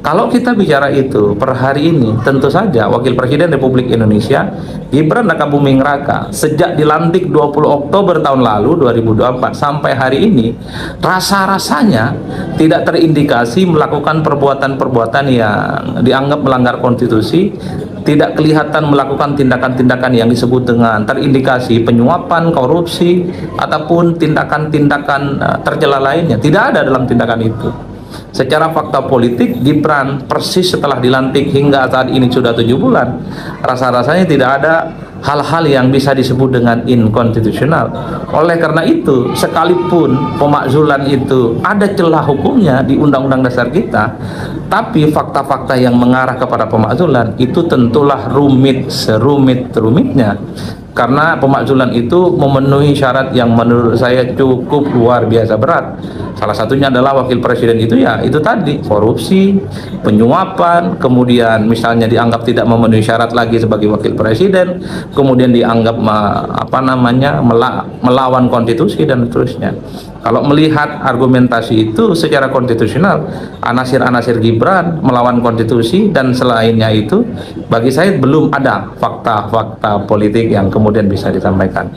Kalau kita bicara itu per hari ini, tentu saja Wakil Presiden Republik Indonesia Gibran Rakabuming Raka sejak dilantik 20 Oktober tahun lalu 2024 sampai hari ini rasa-rasanya tidak terindikasi melakukan perbuatan-perbuatan yang dianggap melanggar konstitusi, tidak kelihatan melakukan tindakan-tindakan yang disebut dengan terindikasi penyuapan, korupsi, ataupun tindakan-tindakan tercela lainnya. Tidak ada dalam tindakan itu. Secara fakta politik, Gibran persis setelah dilantik hingga saat ini sudah 7 bulan, rasa-rasanya tidak ada hal-hal yang bisa disebut dengan inkonstitusional. Oleh karena itu, sekalipun pemakzulan itu ada celah hukumnya di Undang-Undang Dasar kita, tapi fakta-fakta yang mengarah kepada pemakzulan itu tentulah rumit serumit-rumitnya. Karena pemakzulan itu memenuhi syarat yang menurut saya cukup luar biasa berat. Salah satunya adalah wakil presiden itu ya itu tadi, korupsi, penyuapan, kemudian misalnya dianggap tidak memenuhi syarat lagi sebagai wakil presiden, kemudian dianggap melawan konstitusi dan seterusnya. Kalau melihat argumentasi itu secara konstitusional, anasir-anasir Gibran melawan konstitusi dan selainnya itu, bagi saya belum ada fakta-fakta politik yang kemudian bisa disampaikan.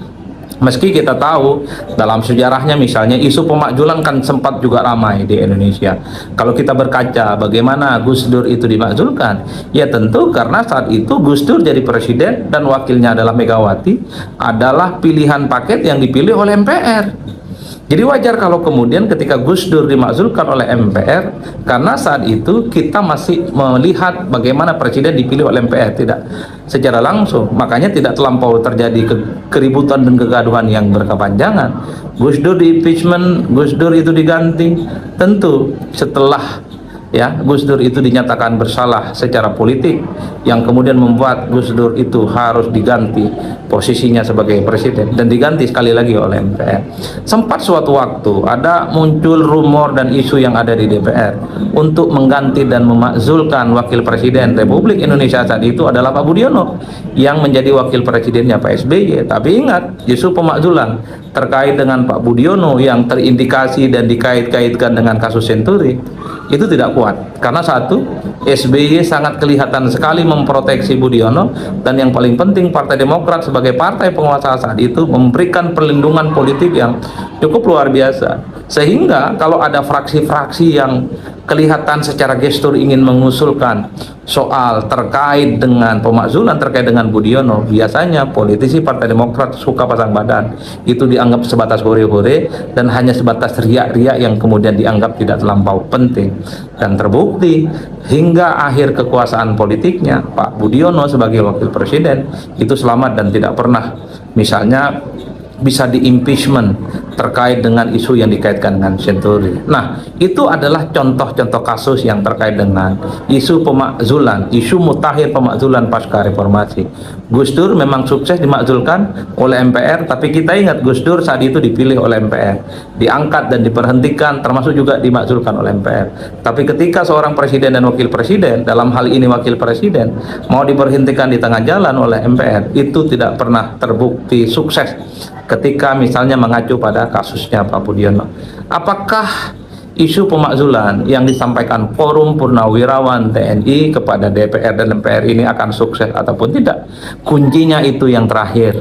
Meski kita tahu dalam sejarahnya misalnya isu pemakzulan kan sempat juga ramai di Indonesia. Kalau kita berkaca bagaimana Gus Dur itu dimakzulkan, ya tentu karena saat itu Gus Dur jadi presiden dan wakilnya adalah Megawati, adalah pilihan paket yang dipilih oleh MPR. Jadi wajar kalau kemudian ketika Gus Dur dimakzulkan oleh MPR, karena saat itu kita masih melihat bagaimana presiden dipilih oleh MPR, tidak secara langsung, makanya tidak terlampau terjadi keributan dan kegaduhan yang berkepanjangan. Gus Dur di impeachment, Gus Dur itu diganti, tentu setelah Gus Dur itu dinyatakan bersalah secara politik, yang kemudian membuat Gus Dur itu harus diganti posisinya sebagai presiden dan diganti sekali lagi oleh MPR. Sempat suatu waktu ada muncul rumor dan isu yang ada di DPR untuk mengganti dan memakzulkan wakil presiden Republik Indonesia saat itu adalah Pak Budiono yang menjadi wakil presidennya Pak SBY. Tapi ingat, isu pemakzulan terkait dengan Pak Budiono yang terindikasi dan dikait-kaitkan dengan kasus Senturi itu tidak kuat, karena satu, SBY sangat kelihatan sekali memproteksi Budiono, dan yang paling penting Partai Demokrat sebagai partai penguasa saat itu memberikan perlindungan politik yang cukup luar biasa, sehingga kalau ada fraksi-fraksi yang kelihatan secara gestur ingin mengusulkan soal terkait dengan pemakzulan terkait dengan Budiono, biasanya politisi Partai Demokrat suka pasang badan. Itu dianggap sebatas hore-hore dan hanya sebatas riak-riak yang kemudian dianggap tidak terlampau penting. Dan terbukti hingga akhir kekuasaan politiknya, Pak Budiono sebagai wakil presiden itu selamat dan tidak pernah misalnya bisa di impeachment terkait dengan isu yang dikaitkan dengan Senturi. Nah, itu adalah contoh-contoh kasus yang terkait dengan isu pemakzulan, isu mutakhir pemakzulan pasca reformasi. Gus Dur memang sukses dimakzulkan oleh MPR, tapi kita ingat Gus Dur saat itu dipilih oleh MPR, diangkat dan diberhentikan, termasuk juga dimakzulkan oleh MPR. Tapi ketika seorang presiden dan wakil presiden, dalam hal ini wakil presiden, mau diberhentikan di tengah jalan oleh MPR, itu tidak pernah terbukti sukses ketika misalnya mengacu pada kasusnya Pak Budiono. Apakah isu pemakzulan yang disampaikan Forum Purnawirawan TNI kepada DPR dan MPR ini akan sukses ataupun tidak? Kuncinya itu yang terakhir.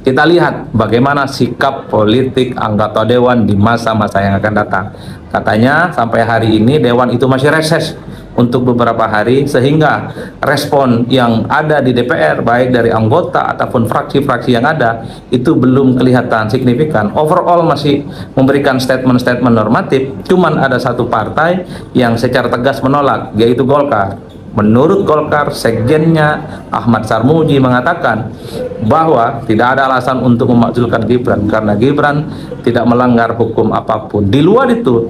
Kita lihat bagaimana sikap politik anggota Dewan di masa-masa yang akan datang. Katanya sampai hari ini Dewan itu masih reses untuk beberapa hari, sehingga respon yang ada di DPR baik dari anggota ataupun fraksi-fraksi yang ada itu belum kelihatan signifikan. Overall masih memberikan statement-statement normatif, cuman ada satu partai yang secara tegas menolak, yaitu Golkar. Menurut Golkar, sekjennya Ahmad Sarmuji mengatakan bahwa tidak ada alasan untuk memakzulkan Gibran karena Gibran tidak melanggar hukum apapun. Di luar itu,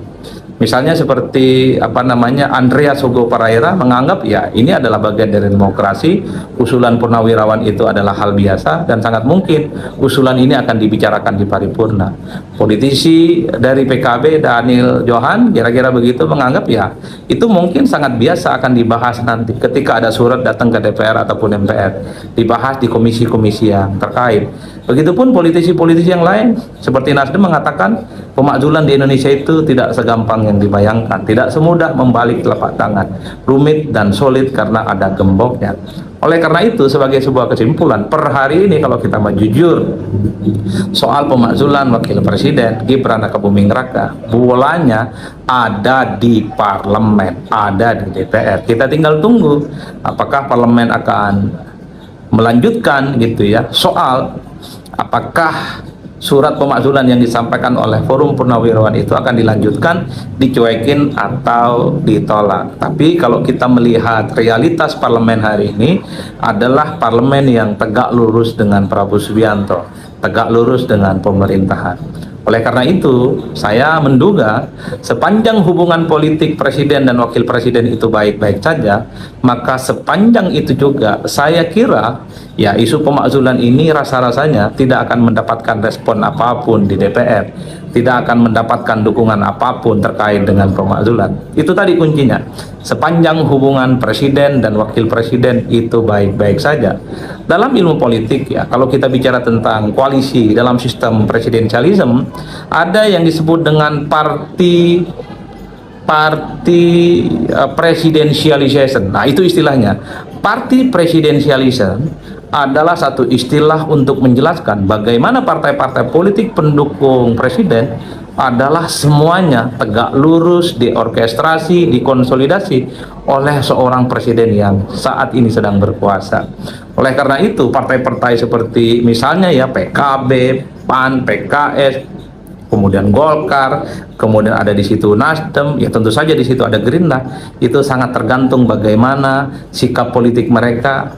misalnya seperti Andreas Hugo Paraira menganggap ya ini adalah bagian dari demokrasi, usulan Purnawirawan itu adalah hal biasa dan sangat mungkin usulan ini akan dibicarakan di paripurna. Politisi dari PKB Daniel Johan kira-kira begitu menganggap ya itu mungkin sangat biasa akan dibahas nanti ketika ada surat datang ke DPR ataupun MPR, dibahas di komisi-komisi yang terkait. Begitupun politisi-politisi yang lain seperti Nasdem mengatakan pemakzulan di Indonesia itu tidak segampang yang dibayangkan, tidak semudah membalik telapak tangan, rumit dan sulit karena ada gemboknya. Oleh karena itu, sebagai sebuah kesimpulan, per hari ini kalau kita mau jujur soal pemakzulan wakil presiden Gibran Rakabuming Raka, bolanya ada di parlemen, ada di DPR. Kita tinggal tunggu apakah parlemen akan melanjutkan gitu ya soal apakah surat pemakzulan yang disampaikan oleh Forum Purnawirawan itu akan dilanjutkan, dicuekin atau ditolak. Tapi kalau kita melihat realitas parlemen hari ini adalah parlemen yang tegak lurus dengan Prabowo Subianto, tegak lurus dengan pemerintahan. Oleh karena itu, saya menduga sepanjang hubungan politik presiden dan wakil presiden itu baik-baik saja, maka sepanjang itu juga saya kira ya isu pemakzulan ini rasa-rasanya tidak akan mendapatkan respon apapun di DPR, tidak akan mendapatkan dukungan apapun terkait dengan pemakzulan. Itu tadi kuncinya. Sepanjang hubungan presiden dan wakil presiden itu baik-baik saja. Dalam ilmu politik ya, kalau kita bicara tentang koalisi dalam sistem presidensialisme, ada yang disebut dengan party presidentialization. Nah, itu istilahnya. Party presidentialism adalah satu istilah untuk menjelaskan bagaimana partai-partai politik pendukung presiden adalah semuanya tegak lurus, diorkestrasi, dikonsolidasi oleh seorang presiden yang saat ini sedang berkuasa. Oleh karena itu, partai-partai seperti misalnya ya PKB, PAN, PKS, kemudian Golkar, kemudian ada di situ Nasdem, ya tentu saja di situ ada Gerindra. Itu sangat tergantung bagaimana sikap politik mereka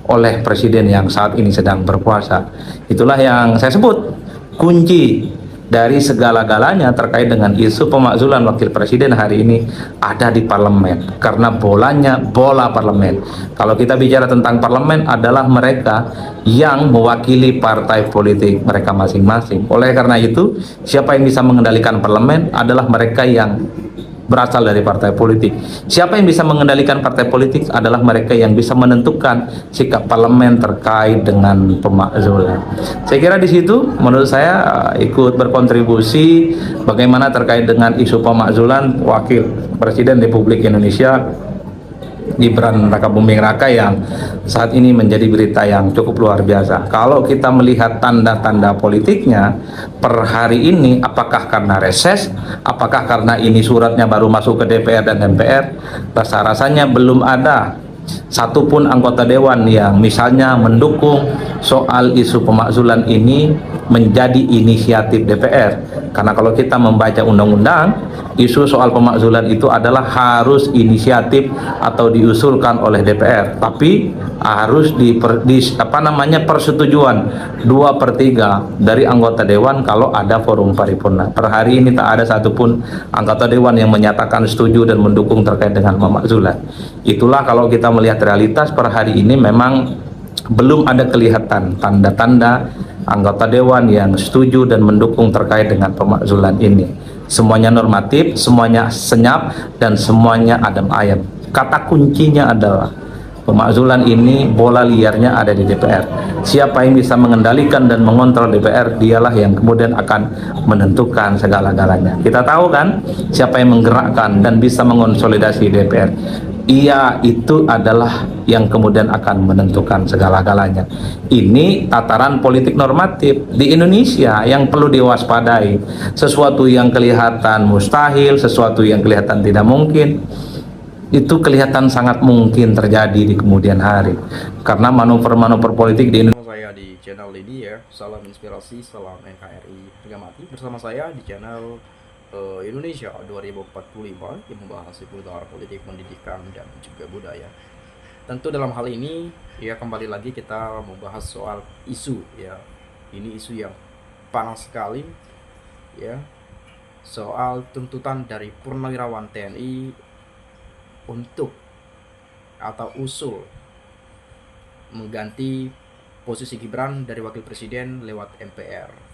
oleh presiden yang saat ini sedang berkuasa. Itulah yang saya sebut kunci dari segala-galanya terkait dengan isu pemakzulan wakil presiden hari ini ada di parlemen, karena bolanya bola parlemen. Kalau kita bicara tentang parlemen adalah mereka yang mewakili partai politik mereka masing-masing. Oleh karena itu, siapa yang bisa mengendalikan parlemen adalah mereka yang berasal dari partai politik. Siapa yang bisa mengendalikan partai politik adalah mereka yang bisa menentukan sikap parlemen terkait dengan pemakzulan. Saya kira di situ menurut saya ikut berkontribusi bagaimana terkait dengan isu pemakzulan wakil presiden Republik Indonesia Gibran Rakabuming Raka yang saat ini menjadi berita yang cukup luar biasa. Kalau kita melihat tanda-tanda politiknya per hari ini, apakah karena reses, apakah karena ini suratnya baru masuk ke DPR dan MPR, rasa-rasanya belum ada satupun anggota dewan yang misalnya mendukung soal isu pemakzulan ini menjadi inisiatif DPR. Karena kalau kita membaca undang-undang, isu soal pemakzulan itu adalah harus inisiatif atau diusulkan oleh DPR, tapi harus persetujuan 2/3 dari anggota dewan kalau ada forum paripurna. Per hari ini tak ada satupun anggota dewan yang menyatakan setuju dan mendukung terkait dengan pemakzulan. Itulah kalau kita melihat realitas per hari ini memang belum ada kelihatan tanda-tanda anggota dewan yang setuju dan mendukung terkait dengan pemakzulan ini. Semuanya normatif, semuanya senyap, dan semuanya adem ayem. Kata kuncinya adalah pemakzulan ini bola liarnya ada di DPR. Siapa yang bisa mengendalikan dan mengontrol DPR, dialah yang kemudian akan menentukan segala-galanya. Kita tahu kan siapa yang menggerakkan dan bisa mengonsolidasi DPR. Ia itu adalah yang kemudian akan menentukan segala-galanya. Ini tataran politik normatif di Indonesia yang perlu diwaspadai. Sesuatu yang kelihatan mustahil, sesuatu yang kelihatan tidak mungkin, itu kelihatan sangat mungkin terjadi di kemudian hari. Karena manuver-manuver politik di Indonesia. Saya di channel ini ya, salam inspirasi, salam NKRI harga mati. Bersama saya di channel Indonesia 2045 yang membahas seputar politik, pendidikan, dan juga budaya. Tentu dalam hal ini ya kembali lagi kita membahas soal isu ya. Ini isu yang panas sekali ya, soal tuntutan dari purnawirawan TNI untuk atau usul mengganti posisi Gibran dari wakil presiden lewat MPR.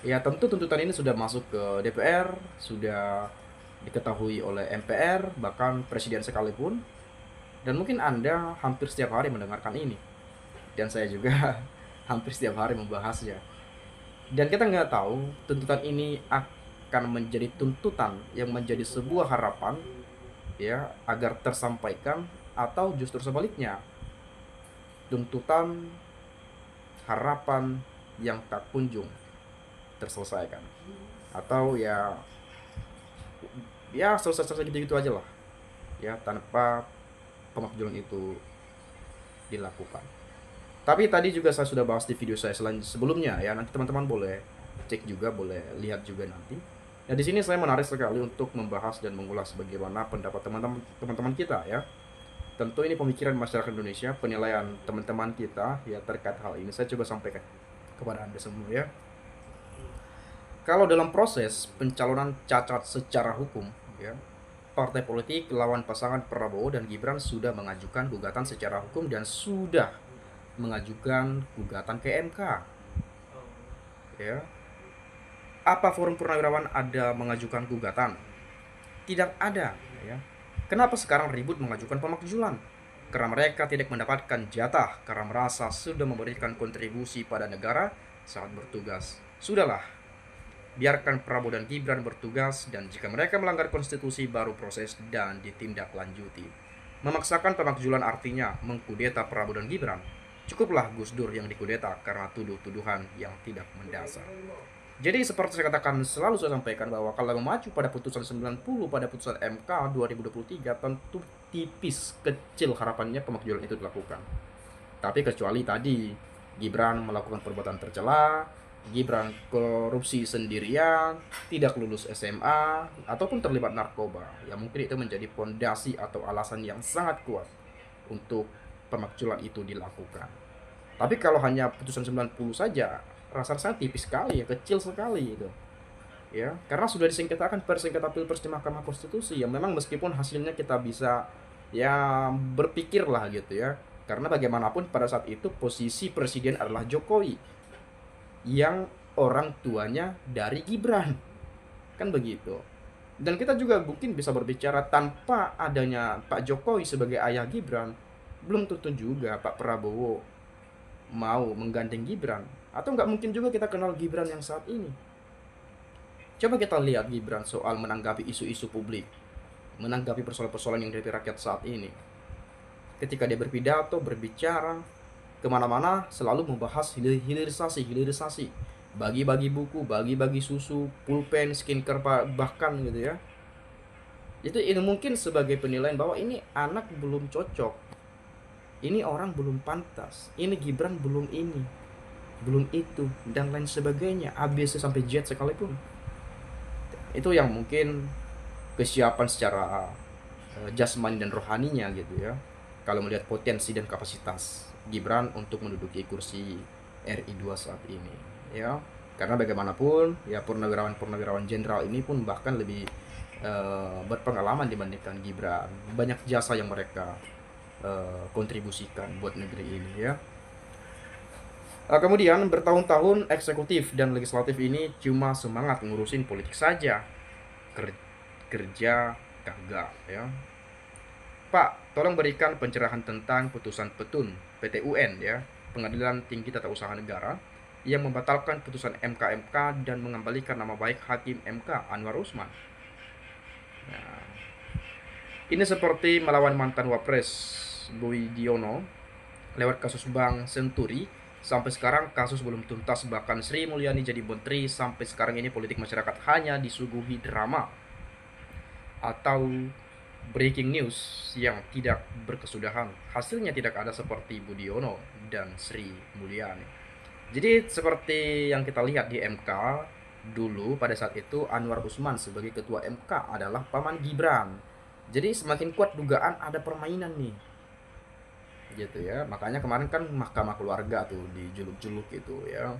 Ya tentu tuntutan ini sudah masuk ke DPR, sudah diketahui oleh MPR, bahkan presiden sekalipun. Dan mungkin Anda hampir setiap hari mendengarkan ini. Dan saya juga hampir setiap hari membahasnya. Dan kita nggak tahu tuntutan ini akan menjadi tuntutan yang menjadi sebuah harapan ya agar tersampaikan, atau justru sebaliknya tuntutan harapan yang tak kunjung terselesaikan, atau ya selesai gitu-gitu aja lah ya tanpa pemakzulan itu dilakukan. Tapi tadi juga saya sudah bahas di video saya sebelumnya ya, nanti teman-teman boleh cek juga, boleh lihat juga nanti. Nah, di sini saya menarik sekali untuk membahas dan mengulas bagaimana pendapat teman-teman kita ya. Tentu ini pemikiran masyarakat Indonesia, penilaian teman-teman kita ya terkait hal ini. Saya coba sampaikan kepada Anda semua ya. Kalau dalam proses pencalonan cacat secara hukum ya, partai politik lawan pasangan Prabowo dan Gibran sudah mengajukan gugatan secara hukum dan sudah mengajukan gugatan ke MK. Ya. Apa Forum Purnawirawan ada mengajukan gugatan? Tidak ada. Ya. Kenapa sekarang ribut mengajukan pemakzulan? Karena mereka tidak mendapatkan jatah karena merasa sudah memberikan kontribusi pada negara saat bertugas. Sudahlah, biarkan Prabowo dan Gibran bertugas, dan jika mereka melanggar konstitusi baru proses dan ditindaklanjuti. Memaksakan pemakzulan artinya mengkudeta Prabowo dan Gibran. Cukuplah Gus Dur yang dikudeta karena tuduh-tuduhan yang tidak mendasar. Jadi seperti saya katakan, selalu saya sampaikan bahwa kalau memacu pada putusan 90 pada putusan MK 2023, tentu tipis kecil harapannya pemakzulan itu dilakukan. Tapi kecuali tadi Gibran melakukan perbuatan tercela, Gibran korupsi sendirian, tidak lulus SMA, ataupun terlibat narkoba, ya mungkin itu menjadi fondasi atau alasan yang sangat kuat untuk pemakzulan itu dilakukan. Tapi kalau hanya putusan 90 saja, rasanya tipis sekali ya, kecil sekali itu. Ya, karena sudah disengketakan persengketa Pilpres di Mahkamah Konstitusi, yang memang meskipun hasilnya kita bisa ya berpikir lah gitu ya. Karena bagaimanapun pada saat itu posisi presiden adalah Jokowi, yang orang tuanya dari Gibran. Kan begitu. Dan kita juga mungkin bisa berbicara tanpa adanya Pak Jokowi sebagai ayah Gibran, belum tentu juga Pak Prabowo mau menggandeng Gibran. Atau nggak mungkin juga kita kenal Gibran yang saat ini. Coba kita lihat Gibran soal menanggapi isu-isu publik, menanggapi persoalan-persoalan yang dihadapi rakyat saat ini. Ketika dia berpidato, berbicara, kemana-mana selalu membahas hilirisasi. Bagi-bagi buku, bagi-bagi susu, pulpen, skincare, bahkan gitu ya. Ini mungkin sebagai penilaian bahwa ini anak belum cocok, ini orang belum pantas, ini Gibran belum ini, belum itu, dan lain sebagainya, ABC sampai Z sekalipun. Itu yang mungkin kesiapan secara jasmani dan rohaninya gitu ya, kalau melihat potensi dan kapasitas Gibran untuk menduduki kursi RI 2 saat ini ya. Karena bagaimanapun ya purnawirawan jenderal ini pun bahkan lebih berpengalaman dibandingkan Gibran. Banyak jasa yang mereka kontribusikan buat negeri ini ya. Kemudian bertahun-tahun eksekutif dan legislatif ini cuma semangat ngurusin politik saja, kerja kagak ya. Pak, tolong berikan pencerahan tentang putusan Petun PT-UN ya, Pengadilan Tinggi Tata Usaha Negara, yang membatalkan putusan MK dan mengembalikan nama baik Hakim MK Anwar Usman. Nah, ini seperti melawan mantan Wapres Budiono lewat kasus Bank Senturi. Sampai sekarang kasus belum tuntas, bahkan Sri Mulyani jadi menteri. Sampai sekarang ini politik masyarakat hanya disuguhi drama atau breaking news yang tidak berkesudahan. Hasilnya tidak ada seperti Budiono dan Sri Mulyani. Jadi seperti yang kita lihat di MK dulu, pada saat itu Anwar Usman sebagai ketua MK adalah paman Gibran. Jadi semakin kuat dugaan ada permainan nih, gitu ya. Makanya kemarin kan Mahkamah Keluarga tuh dijuluk-juluk gitu ya.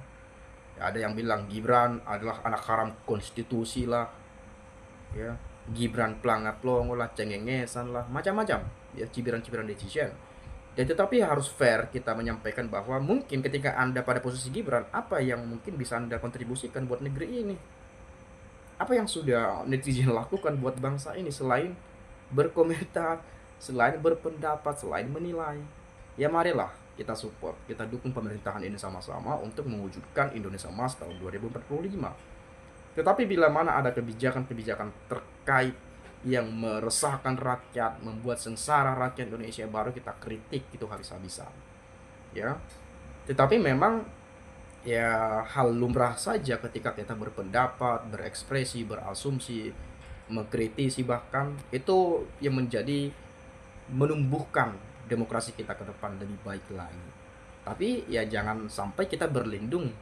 Ada yang bilang Gibran adalah anak haram konstitusi lah, ya. Gibran pelangap longo lah, cengengesan lah, macam-macam ya, cibiran-cibiran netizen. Dan tetapi harus fair kita menyampaikan bahwa mungkin ketika Anda pada posisi Gibran, apa yang mungkin bisa Anda kontribusikan buat negeri ini? Apa yang sudah netizen lakukan buat bangsa ini selain berkomentar, selain berpendapat, selain menilai? Ya marilah kita support, kita dukung pemerintahan ini sama-sama untuk mewujudkan Indonesia Emas tahun 2045. Tetapi bila mana ada kebijakan-kebijakan terkait yang meresahkan rakyat, membuat sengsara rakyat Indonesia, baru kita kritik itu habis-habisan. Ya. Tetapi memang ya hal lumrah saja ketika kita berpendapat, berekspresi, berasumsi, mengkritisi, bahkan itu yang menjadi menumbuhkan demokrasi kita ke depan lebih baik lagi. Tapi ya jangan sampai kita berlindung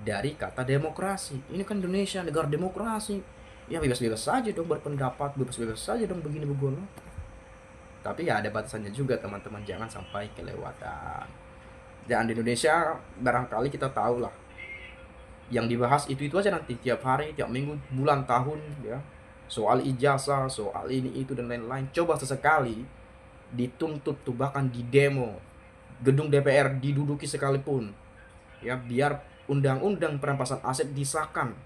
dari kata demokrasi. Ini kan Indonesia, negara demokrasi. Ya bebas-bebas saja dong berpendapat, bebas-bebas saja dong begini begono. Tapi ya ada batasannya juga teman-teman, jangan sampai kelewatan. Dan di Indonesia barangkali kita tahu lah, yang dibahas itu aja nanti, tiap hari, tiap minggu, bulan, tahun, ya, soal ijazah, soal ini itu dan lain-lain. Coba sesekali dituntut tuh, bahkan di demo gedung DPR diduduki sekalipun, ya, biar undang-undang perampasan aset disahkan,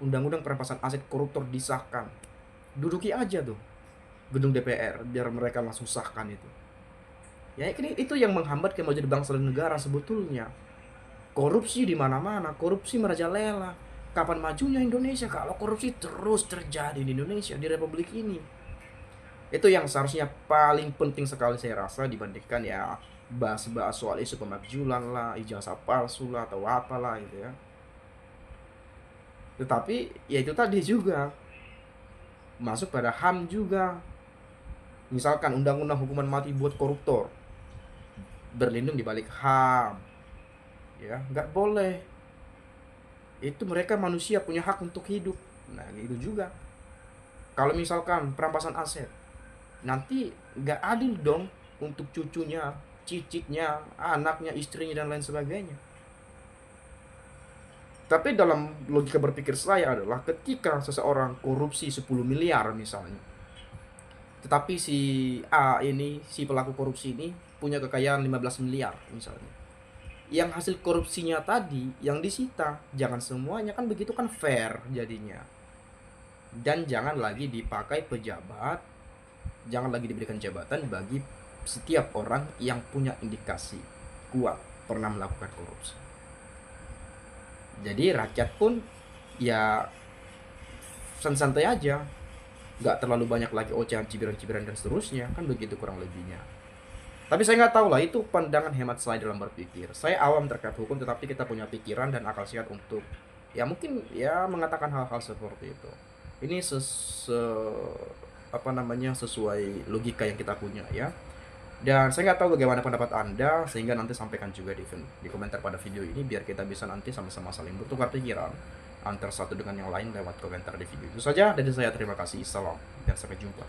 undang-undang perampasan aset koruptor disahkan, duduki aja tuh gedung DPR biar mereka langsung sahkan itu. Ya itu yang menghambat kemajuan bangsa dan negara sebetulnya. Korupsi di mana-mana, korupsi merajalela. Kapan majunya Indonesia kalau korupsi terus terjadi di Indonesia, di Republik ini? Itu yang seharusnya paling penting sekali saya rasa, dibandingkan ya bahas-bahas soal isu pemakzulan lah, ijazah palsu lah, atau apalah gitu ya. Tetapi ya itu tadi juga masuk pada HAM juga. Misalkan undang-undang hukuman mati buat koruptor, berlindung di balik HAM, ya nggak boleh. Itu mereka manusia, punya hak untuk hidup. Nah gitu juga kalau misalkan perampasan aset, nanti nggak adil dong untuk cucunya, cicitnya, anaknya, istrinya, dan lain sebagainya. Tapi dalam logika berpikir saya adalah ketika seseorang korupsi 10 miliar misalnya, tetapi si A ini, si pelaku korupsi ini punya kekayaan 15 miliar misalnya, yang hasil korupsinya tadi yang disita, jangan semuanya, kan begitu kan fair jadinya. Dan jangan lagi dipakai pejabat, jangan lagi diberikan jabatan bagi setiap orang yang punya indikasi kuat pernah melakukan korupsi. Jadi rakyat pun ya santai aja, nggak terlalu banyak lagi ocehan, cibiran-cibiran dan seterusnya, kan begitu kurang lebihnya. Tapi saya nggak tahu lah, itu pandangan hemat saya dalam berpikir. Saya awam terkait hukum, tetapi kita punya pikiran dan akal sehat untuk ya mungkin ya mengatakan hal-hal seperti itu. Ini sesuai logika yang kita punya ya. Dan saya nggak tahu bagaimana pendapat Anda, sehingga nanti sampaikan juga di komentar pada video ini, biar kita bisa nanti sama-sama saling bertukar pikiran antar satu dengan yang lain lewat komentar di video. Itu saja dari saya, terima kasih, salam, dan sampai jumpa.